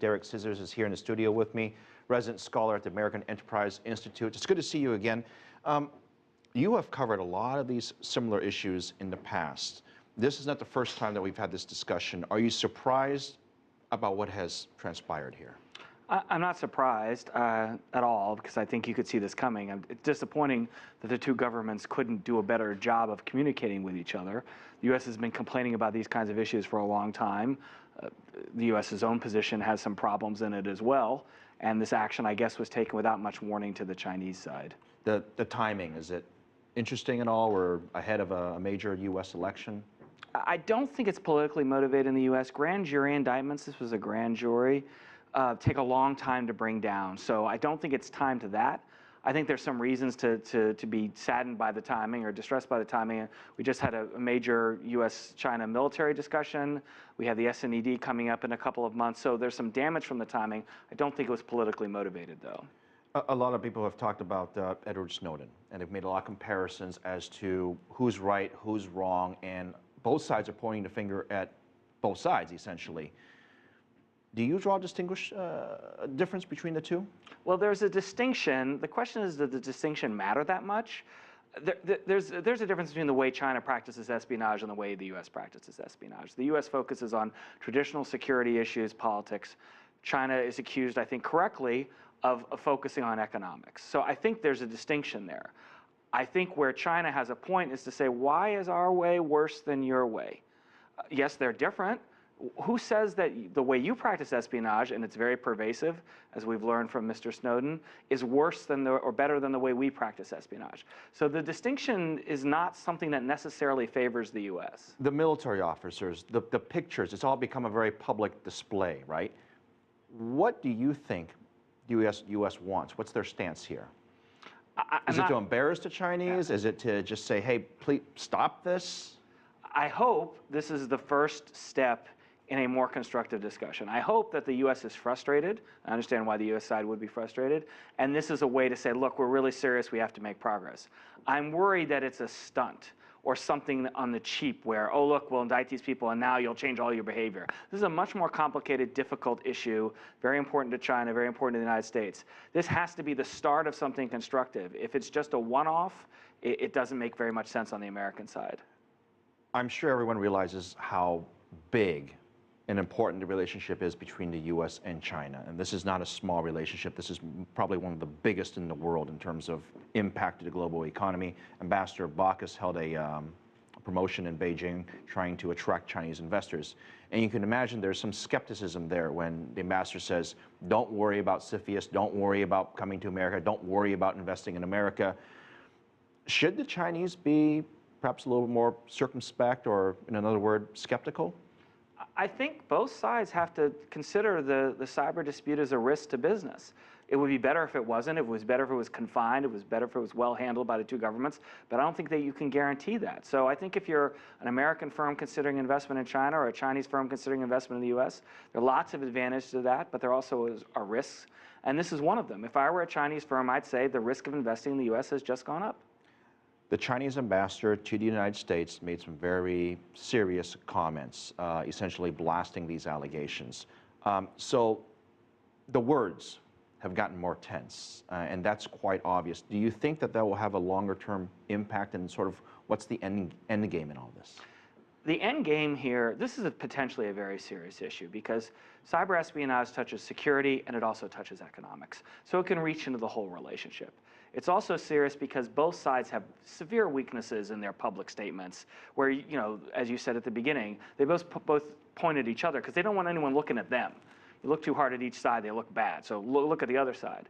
Derek Scissors is here in the studio with me, resident scholar at the American Enterprise Institute. It's good to see you again. You have covered a lot of these similar issues in the past. This is not the first time that we've had this discussion. Are you surprised about what has transpired here? I'm not surprised at all, because I think you could see this coming. It's disappointing that the two governments couldn't do a better job of communicating with each other. The U.S. has been complaining about these kinds of issues for a long time. The U.S.'s own position has some problems in it as well, and this action, I guess, was taken without much warning to the Chinese side. The timing, is it interesting at all? We're ahead of a major U.S. election. I don't think it's politically motivated in the U.S. Grand jury indictments, this was a grand jury, take a long time to bring down. So I don't think it's time to that. I think there's some reasons to be saddened by the timing or distressed by the timing. We just had a major US-China military discussion. We have the SNED coming up in a couple of months. So there's some damage from the timing. I don't think it was politically motivated, though. A lot of people have talked about Edward Snowden, and they've made a lot of comparisons as to who's right, who's wrong, and both sides are pointing the finger at both sides, essentially. Do you draw a difference between the two? Well, there's a distinction. The question is, does the distinction matter that much? There's a difference between the way China practices espionage and the way the U.S. practices espionage. The U.S. focuses on traditional security issues, politics. China is accused, I think correctly, of focusing on economics. So I think there's a distinction there. I think where China has a point is to say, why is our way worse than your way? Yes, they're different. Who says that the way you practice espionage, and it's very pervasive, as we've learned from Mr. Snowden, is worse than or better than the way we practice espionage? So the distinction is not something that necessarily favors the U.S. The military officers, the pictures, it's all become a very public display, right? What do you think the U.S. wants? What's their stance here? Is it to embarrass the Chinese? Is it to just say, hey, please stop this? I hope this is the first step in a more constructive discussion. I hope that the U.S. is frustrated. I understand why the U.S. side would be frustrated. And this is a way to say, look, we're really serious. We have to make progress. I'm worried that it's a stunt or something on the cheap where, oh, look, we'll indict these people and now you'll change all your behavior. This is a much more complicated, difficult issue, very important to China, very important to the United States. This has to be the start of something constructive. If it's just a one-off, it doesn't make very much sense on the American side. I'm sure everyone realizes how big and important the relationship is between the U.S. and China. And this is not a small relationship. This is probably one of the biggest in the world in terms of impact to the global economy. Ambassador Baucus held a promotion in Beijing trying to attract Chinese investors. And you can imagine there's some skepticism there when the ambassador says, don't worry about CFIUS, don't worry about coming to America, don't worry about investing in America. Should the Chinese be perhaps a little more circumspect, or in another word, skeptical? I think both sides have to consider the cyber dispute as a risk to business. It would be better if it wasn't. It was better if it was confined. It was better if it was well handled by the two governments. But I don't think that you can guarantee that. So I think if you're an American firm considering investment in China or a Chinese firm considering investment in the U.S., there are lots of advantages to that, but there also are risks. And this is one of them. If I were a Chinese firm, I'd say the risk of investing in the U.S. has just gone up. The Chinese ambassador to the United States made some very serious comments, essentially blasting these allegations. So the words have gotten more tense, and that's quite obvious. Do you think that that will have a longer-term impact, and sort of what's the end game in all this? The end game here, this is potentially a very serious issue because cyber espionage touches security and it also touches economics. So it can reach into the whole relationship. It's also serious because both sides have severe weaknesses in their public statements where, you know, as you said at the beginning, they both point at each other because they don't want anyone looking at them. You look too hard at each side, they look bad. So look at the other side.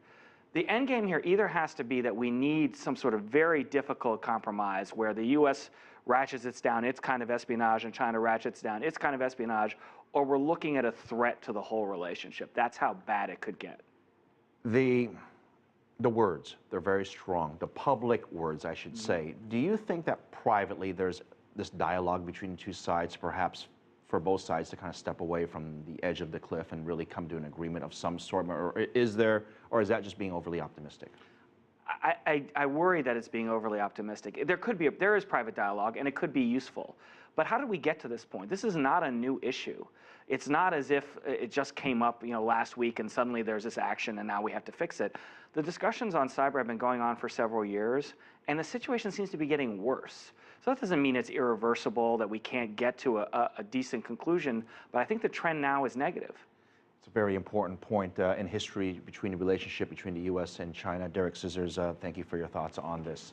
The end game here either has to be that we need some sort of very difficult compromise where the U.S. ratchets its down its kind of espionage and China ratchets down its kind of espionage, or we're looking at a threat to the whole relationship. That's how bad it could get. The words, they're very strong. The public words, I should say. Do you think that privately there's this dialogue between the two sides, perhaps for both sides to kind of step away from the edge of the cliff and really come to an agreement of some sort? Or is that just being overly optimistic? I worry that it's being overly optimistic. There is private dialogue, and it could be useful. But how did we get to this point? This is not a new issue. It's not as if it just came up, last week and suddenly there's this action and now we have to fix it. The discussions on cyber have been going on for several years, and the situation seems to be getting worse. So that doesn't mean it's irreversible, that we can't get to a decent conclusion, but I think the trend now is negative. It's a very important point in history between the relationship between the U.S. and China. Derek Scissors, thank you for your thoughts on this.